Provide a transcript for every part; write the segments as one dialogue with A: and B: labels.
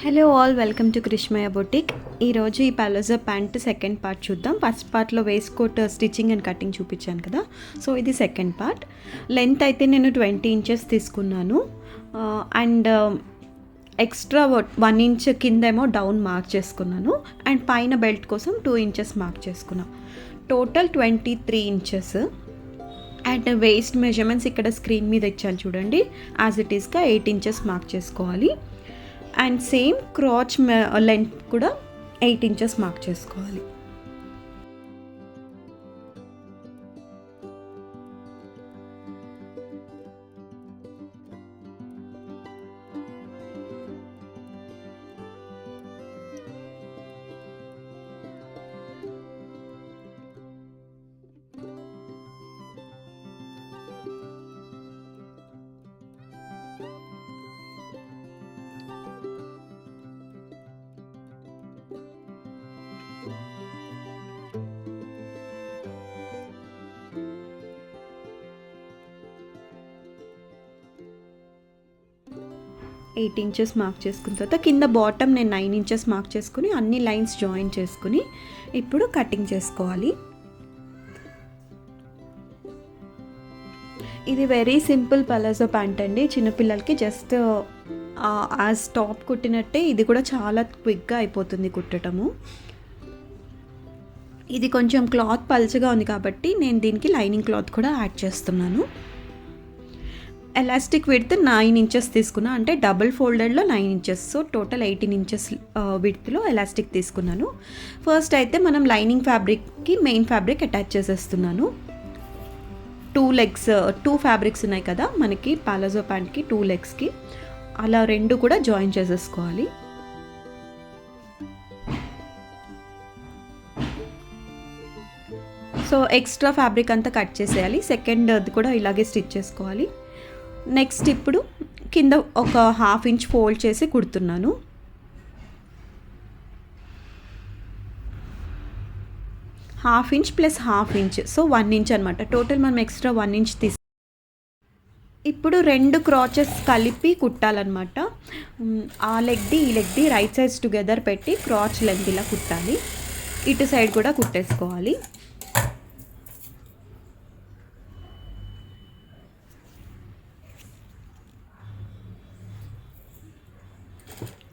A: Hello all, welcome to Krishmaya boutique. ఈరోజు ఈ palazzo pant second part చూద్దాం. ఫస్ట్ పార్ట్లో waist coat stitching and cutting చూపించాను కదా, సో ఇది సెకండ్ పార్ట్. లెంత్ అయితే నేను 20 ఇంచెస్ తీసుకున్నాను అండ్ ఎక్స్ట్రా 1 ఇంచ్ కిందేమో డౌన్ మార్క్ చేసుకున్నాను అండ్ పైన బెల్ట్ కోసం 2 ఇంచెస్ మార్క్ చేసుకున్నాను. Total 23 inches. And waist measurements ఇక్కడ స్క్రీన్ మీద ఇచ్చాను చూడండి, యాజ్ ఇట్ ఈస్గా 8 ఇంచెస్ మార్క్ చేసుకోవాలి. అండ్ సేమ్ క్రాచ్ లెంత్ కూడా 8 ఇంచెస్ మార్క్ చేసుకోవాలి. 8 ఇంచెస్ మార్క్ చేసుకున్న తర్వాత కింద బాటమ్ నేను 9 ఇంచెస్ మార్క్ చేసుకుని అన్ని లైన్స్ జాయిన్ చేసుకుని ఇప్పుడు కటింగ్ చేసుకోవాలి. ఇది వెరీ సింపుల్ పలాజో ప్యాంట్ అండి. చిన్నపిల్లలకి జస్ట్ యాజ్ టాప్ కుట్టినట్టే ఇది కూడా చాలా క్విక్గా అయిపోతుంది కుట్టడము. ఇది కొంచెం క్లాత్ పల్చగా ఉంది కాబట్టి నేను దీనికి లైనింగ్ క్లాత్ కూడా యాడ్ చేస్తున్నాను. ఎలాస్టిక్ విడ్త్ 9 ఇంచెస్ తీసుకున్నా, అంటే డబుల్ ఫోల్డెడ్లో 9 ఇంచెస్, సో టోటల్ 18 ఇంచెస్ విడ్త్లో ఎలాస్టిక్ తీసుకున్నాను. ఫస్ట్ అయితే మనం లైనింగ్ ఫ్యాబ్రిక్కి మెయిన్ ఫ్యాబ్రిక్ అటాచ్ చేసేస్తున్నాను. 2 ఫ్యాబ్రిక్స్ ఉన్నాయి కదా మనకి పాలాజో ప్యాంట్కి, 2 లెగ్స్కి అలా 2 కూడా జాయిన్ చేసేసుకోవాలి. సో ఎక్స్ట్రా ఫ్యాబ్రిక్ అంతా కట్ చేసేయాలి. సెకండ్ అది కూడా ఇలాగే స్టిచ్ చేసుకోవాలి. నెక్స్ట్ ఇప్పుడు కింద ఒక 1/2 ఇంచ్ ఫోల్డ్ చేసి కుడుతున్నాను. Half inch plus 1/2 inch, so 1 inch అనమాట. టోటల్ మనం ఎక్స్ట్రా 1 ఇంచ్ ఇప్పుడు 2 క్రాచెస్ కలిపి కుట్టాలన్నమాట. ఆ లెగ్ది ఈ లెగ్ది రైట్ సైడ్స్ టుగెదర్ పెట్టి క్రాచ్ లెంత్ ఇలా కుట్టాలి. ఇటు సైడ్ కూడా కుట్టేసుకోవాలి.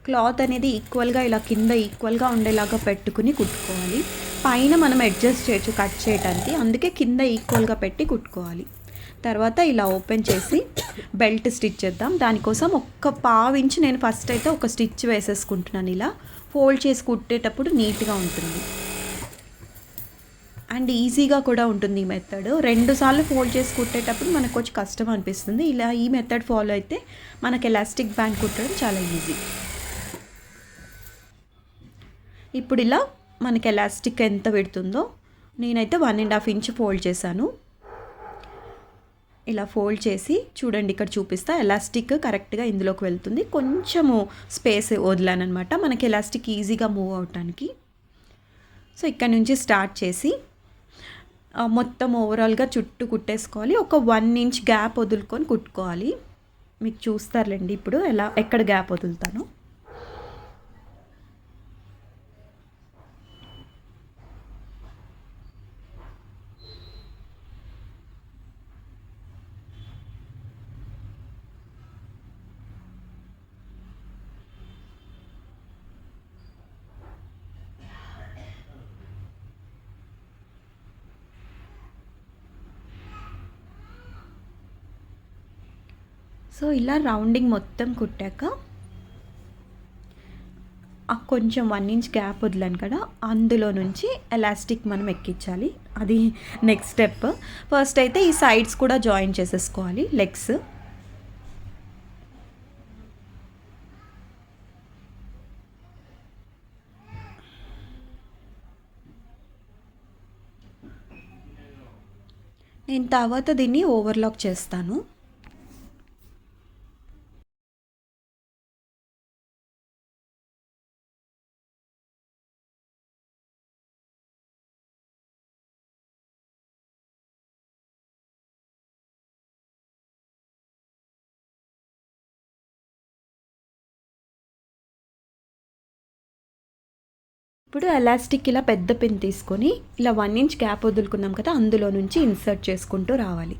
A: క్లాత్ అనేది ఈక్వల్గా ఇలా కింద ఈక్వల్గా ఉండేలాగా పెట్టుకుని కుట్టుకోవాలి. పైన మనం అడ్జస్ట్ చేయొచ్చు కట్ చేయడానికి, అందుకే కింద ఈక్వల్గా పెట్టి కుట్టుకోవాలి. తర్వాత ఇలా ఓపెన్ చేసి బెల్ట్ స్టిచ్ చేద్దాం. దానికోసం ఒక 1/2 ఇంచ్ నేను ఫస్ట్ అయితే ఒక స్టిచ్ వేసేసుకుంటున్నాను. ఇలా ఫోల్డ్ చేసి కుట్టేటప్పుడు నీట్గా ఉంటుంది అండ్ ఈజీగా కూడా ఉంటుంది ఈ మెథడ్. 2 సార్లు ఫోల్డ్ చేసి కుట్టేటప్పుడు మనకు కొంచెం కష్టం అనిపిస్తుంది. ఇలా ఈ మెథడ్ ఫాలో అయితే మనకి ఎలాస్టిక్ బ్యాండ్ కుట్టడం చాలా ఈజీ. ఇప్పుడు ఇలా మనకి ఎలాస్టిక్ ఎంత పెడుతుందో, నేనైతే 1.5 ఇంచ్ ఫోల్డ్ చేశాను. ఇలా ఫోల్డ్ చేసి చూడండి, ఇక్కడ చూపిస్తా. ఎలాస్టిక్ కరెక్ట్గా ఇందులోకి వెళ్తుంది. కొంచెము స్పేస్ వదిలానమాట మనకి ఎలాస్టిక్ ఈజీగా మూవ్ అవటానికి. సో ఇక్కడ నుంచి స్టార్ట్ చేసి మొత్తం ఓవరాల్గా చుట్టూ కుట్టేసుకోవాలి. ఒక 1 ఇంచ్ గ్యాప్ వదులుకొని కుట్టుకోవాలి. మీకు చూస్తారులేండి ఇప్పుడు ఎక్కడ గ్యాప్ వదులుతాను. సో ఇలా రౌండింగ్ మొత్తం కుట్టాక కొంచెం 1 ఇంచ్ గ్యాప్ వదిలాను కదా, అందులో నుంచి ఎలాస్టిక్ మనం ఎక్కించాలి. అది నెక్స్ట్ స్టెప్. ఫస్ట్ అయితే ఈ సైడ్స్ కూడా జాయిన్ చేసేసుకోవాలి లెగ్స్. నేను తర్వాత దీన్ని ఓవర్లాక్ చేస్తాను. ఇప్పుడు ఎలాస్టిక్ ఇలా పెద్ద పిన్ తీసుకొని ఇలా 1 ఇంచ్ గ్యాప్ వదులుకున్నాం కదా, అందులో నుంచి ఇన్సర్ట్ చేసుకుంటూ రావాలి.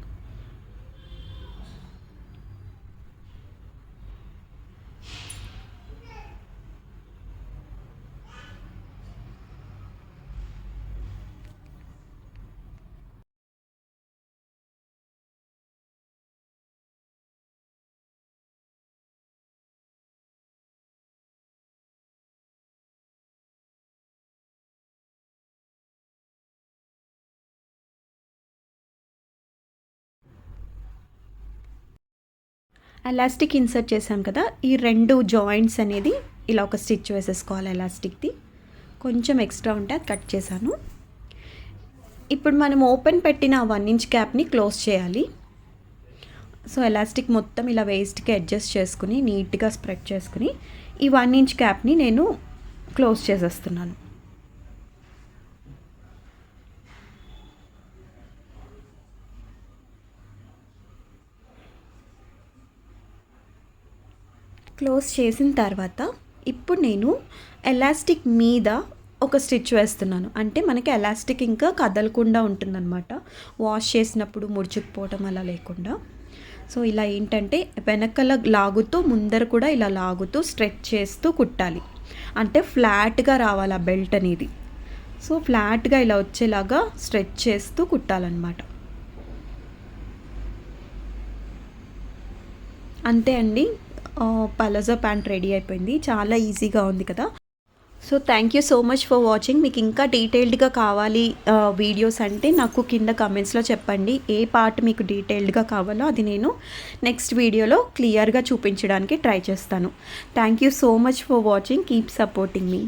A: ఎలాస్టిక్ ఇన్సర్ట్ చేసాం కదా, ఈ 2 జాయింట్స్ అనేది ఇలా ఒక స్టిచ్ వేసేసుకోవాలి. ఎలాస్టిక్ది కొంచెం ఎక్స్ట్రా ఉంటే అది కట్ చేశాను. ఇప్పుడు మనం ఓపెన్ పెట్టిన 1 ఇంచ్ గ్యాప్ని క్లోజ్ చేయాలి. సో ఎలాస్టిక్ మొత్తం ఇలా వేస్ట్కి అడ్జస్ట్ చేసుకుని నీట్గా స్ప్రెడ్ చేసుకుని ఈ 1 ఇంచ్ గ్యాప్ని నేను క్లోజ్ చేసేస్తున్నాను. క్లోజ్ చేసిన తర్వాత ఇప్పుడు నేను ఎలాస్టిక్ మీద ఒక స్టిచ్ వేస్తున్నాను. అంటే మనకి ఎలాస్టిక్ ఇంకా కదలకుండా ఉంటుందన్నమాట, వాష్ చేసినప్పుడు ముడుచుకుపోవటం అలా లేకుండా. సో ఇలా ఏంటంటే వెనకల లాగుతూ ముందర కూడా ఇలా లాగుతూ స్ట్రెచ్ చేస్తూ కుట్టాలి. అంటే ఫ్లాట్గా రావాలి ఆ బెల్ట్ అనేది. సో ఫ్లాట్గా ఇలా వచ్చేలాగా స్ట్రెచ్ చేస్తూ కుట్టాలన్నమాట. అంతే అండి, పలాజో ప్యాంట్ రెడీ అయిపోయింది. చాలా ఈజీగా ఉంది కదా. So thank you so much for watching. మీకు ఇంకా డీటెయిల్డ్గా కావాలి వీడియోస్ అంటే నాకు కింద కమెంట్స్లో చెప్పండి. ఏ పార్ట్ మీకు డీటెయిల్డ్గా కావాలో అది నేను నెక్స్ట్ వీడియోలో క్లియర్గా చూపించడానికి ట్రై చేస్తాను. Thank you so much for watching. Keep supporting me.